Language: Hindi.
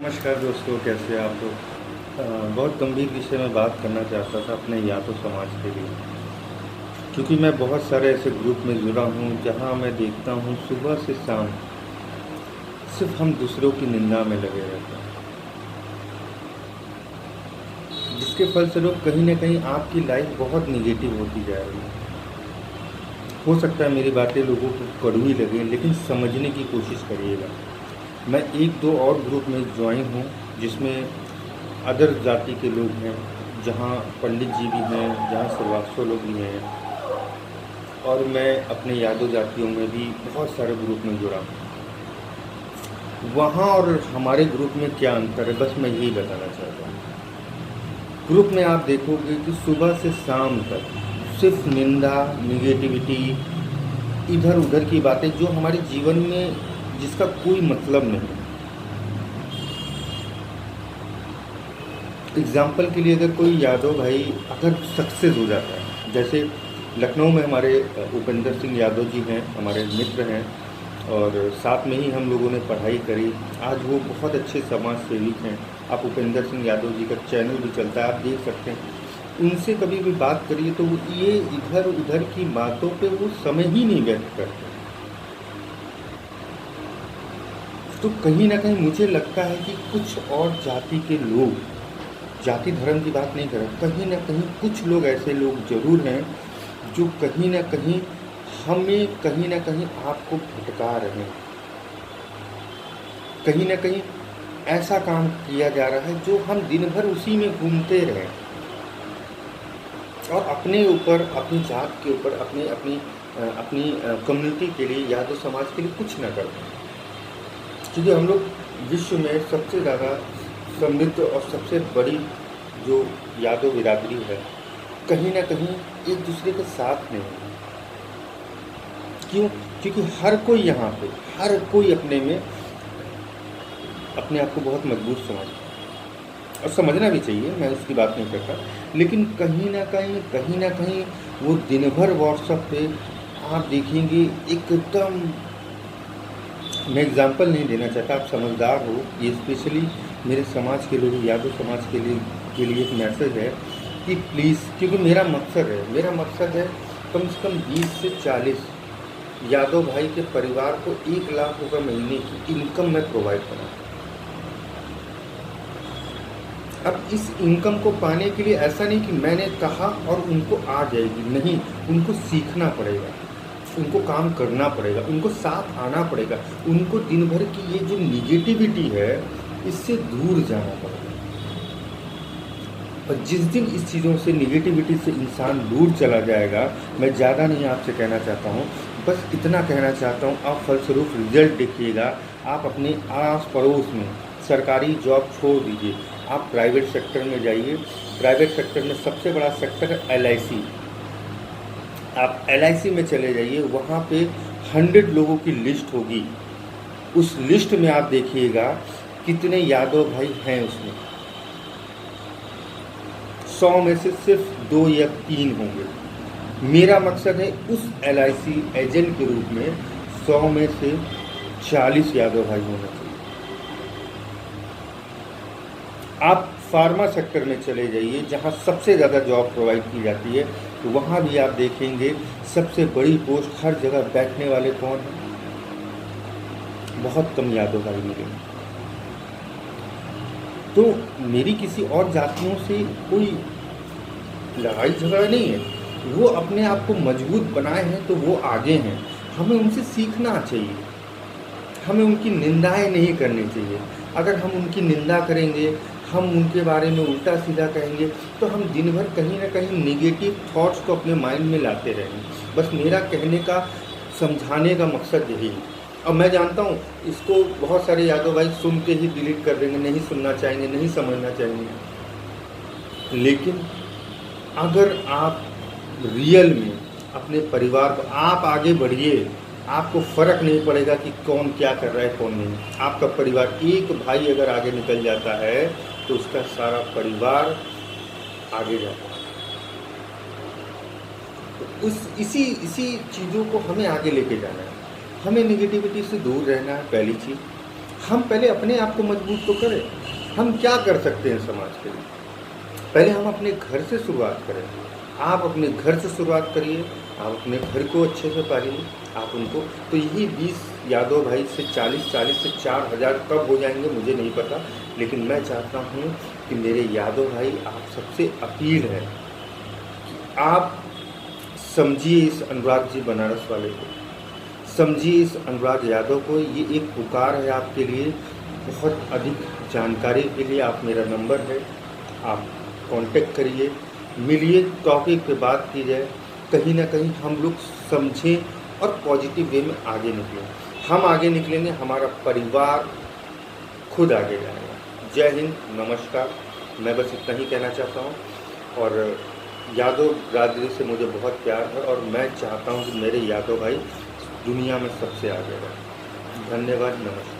नमस्कार दोस्तों, कैसे हैं आप लोग। बहुत गंभीर विषय में बात करना चाहता था अपने यादों समाज के लिए, क्योंकि मैं बहुत सारे ऐसे ग्रुप में जुड़ा हूँ जहाँ मैं देखता हूँ सुबह से शाम सिर्फ हम दूसरों की निंदा में लगे रहते हैं, जिसके फलस्वरूप कहीं ना कहीं आपकी लाइफ बहुत निगेटिव होती जा रही है। हो सकता है मेरी बातें लोगों को कड़वी लगे, लेकिन समझने की कोशिश करिएगा। मैं एक दो और ग्रुप में ज्वाइन हूँ जिसमें अदर जाति के लोग हैं, जहाँ पंडित जी भी हैं, जहाँ श्रीवास्तव लोग भी हैं, और मैं अपने यादव जातियों में भी बहुत सारे ग्रुप में जुड़ा हूँ। वहाँ और हमारे ग्रुप में क्या अंतर है, बस मैं यही बताना चाहता हूँ। ग्रुप में आप देखोगे कि सुबह से शाम तक सिर्फ निंदा, निगेटिविटी, इधर उधर की बातें जो हमारे जीवन में जिसका कोई मतलब नहीं। एग्जाम्पल के लिए अगर कोई यादव भाई अगर सक्सेस हो जाता है, जैसे लखनऊ में हमारे उपेंद्र सिंह यादव जी हैं, हमारे मित्र हैं, और साथ में ही हम लोगों ने पढ़ाई करी। आज वो बहुत अच्छे समाज सेविक हैं। आप उपेंद्र सिंह यादव जी का चैनल भी चलता है, आप देख सकते हैं। उनसे कभी भी बात करिए तो ये इधर उधर की बातों पे वो समय ही नहीं व्यक्त करते। तो कहीं ना कहीं मुझे लगता है कि कुछ और जाति के लोग, जाति धर्म की बात नहीं कर रहा, कहीं ना कहीं कुछ लोग ऐसे लोग जरूर हैं जो कहीं ना कहीं आपको भटका रहे हैं। कहीं ना कहीं ऐसा काम किया जा रहा है जो हम दिन भर उसी में घूमते रहें और अपने ऊपर, अपनी जात के ऊपर, अपनी कम्युनिटी के लिए, यादव समाज के लिए कुछ ना कर पाए। क्योंकि हम लोग विश्व में सबसे ज़्यादा समृद्ध और सबसे बड़ी जो यादव बिरादरी है, कहीं ना कहीं एक दूसरे के साथ में है। क्यों? क्योंकि हर कोई यहाँ पे, हर कोई अपने में अपने आप को बहुत मजबूत समझता है, और समझना भी चाहिए, मैं उसकी बात नहीं करता। लेकिन कहीं ना कहीं वो दिन भर व्हाट्सएप पे आप देखेंगे एकदम, मैं एग्जांपल नहीं देना चाहता, आप समझदार हो, ये स्पेशली मेरे समाज के लोग, यादव समाज के लिए एक मैसेज है कि प्लीज़, क्योंकि मेरा मकसद है कम से कम 20 से 40 यादव भाई के परिवार को 1 लाख रुपये महीने की इनकम में प्रोवाइड करा। अब इस इनकम को पाने के लिए ऐसा नहीं कि मैंने कहा और उनको आ जाएगी, नहीं, उनको सीखना पड़ेगा, उनको काम करना पड़ेगा, उनको साथ आना पड़ेगा, उनको दिन भर की ये जो निगेटिविटी है इससे दूर जाना पड़ेगा। और जिस दिन इस चीज़ों से, निगेटिविटी से इंसान दूर चला जाएगा, मैं ज़्यादा नहीं आपसे कहना चाहता हूँ, बस इतना कहना चाहता हूँ, आप फलस्वरूप रिजल्ट देखिएगा। आप अपने आस पड़ोस में सरकारी जॉब छोड़ दीजिए, आप प्राइवेट सेक्टर में जाइए। प्राइवेट सेक्टर में सबसे बड़ा सेक्टर है LIC। आप LIC में चले जाइए, वहाँ पे 100 लोगों की लिस्ट होगी। उस लिस्ट में आप देखिएगा कितने यादव भाई हैं उसमें। 100 में से सिर्फ 2 या 3 होंगे। मेरा मकसद है उस LIC एजेंट के रूप में 100 में से 40 यादव भाई होना चाहिए। आप फार्मा सेक्टर में चले जाइए, जहाँ सबसे ज़्यादा जॉब प्रोवाइड की जाती है, तो वहाँ भी आप देखेंगे सबसे बड़ी पोस्ट हर जगह बैठने वाले कौन हैं? बहुत कम यादव भाई मिलेंगे। तो मेरी किसी और जातियों से कोई लड़ाई झगड़ा नहीं है, वो अपने आप को मजबूत बनाए हैं तो वो आगे हैं। हमें उनसे सीखना चाहिए, हमें उनकी निंदाएं नहीं करनी चाहिए। अगर हम उनकी निंदा करेंगे, हम उनके बारे में उल्टा सीधा कहेंगे, तो हम दिन भर कहीं ना कहीं निगेटिव थॉट्स को अपने माइंड में लाते रहेंगे। बस मेरा कहने का, समझाने का मकसद यही है। अब मैं जानता हूँ इसको बहुत सारे यादव भाई सुन के ही डिलीट कर देंगे, नहीं सुनना चाहेंगे, नहीं समझना चाहेंगे। लेकिन अगर आप रियल में अपने परिवार को, आप आगे बढ़िए, आपको फ़र्क नहीं पड़ेगा कि कौन क्या कर रहा है, कौन नहीं। आपका परिवार, एक भाई अगर आगे निकल जाता है तो उसका सारा परिवार आगे जाता है। तो इसी चीज़ों को हमें आगे लेके जाना है। हमें निगेटिविटी से दूर रहना है, पहली चीज़। हम पहले अपने आप को मजबूत तो करें। हम क्या कर सकते हैं समाज के लिए? पहले हम अपने घर से शुरुआत करें। आप अपने घर से शुरुआत करिए, आप अपने घर को अच्छे से पालिए, आप उनको, तो यही 20 यादव भाई से 40 से 4000 कब हो जाएंगे मुझे नहीं पता, लेकिन मैं चाहता हूँ कि मेरे यादव भाई, आप सबसे अपील है कि आप समझिए इस अनुराग जी बनारस वाले को, समझिए इस अनुराग यादव को। ये एक पुकार है आपके लिए। बहुत अधिक जानकारी के लिए आप, मेरा नंबर है, आप कांटेक्ट करिए, मिलिए, टॉपिक पे बात की जाए। कहीं ना कहीं हम लोग समझें और पॉजिटिव वे में आगे निकलें। हम आगे निकलेंगे, हमारा परिवार खुद आगे जाएगा। जय हिंद, नमस्कार। मैं बस इतना ही कहना चाहता हूँ। और यादव बिरादरी से मुझे बहुत प्यार है और मैं चाहता हूँ कि मेरे यादव भाई दुनिया में सबसे आगे रहें। धन्यवाद, नमस्कार।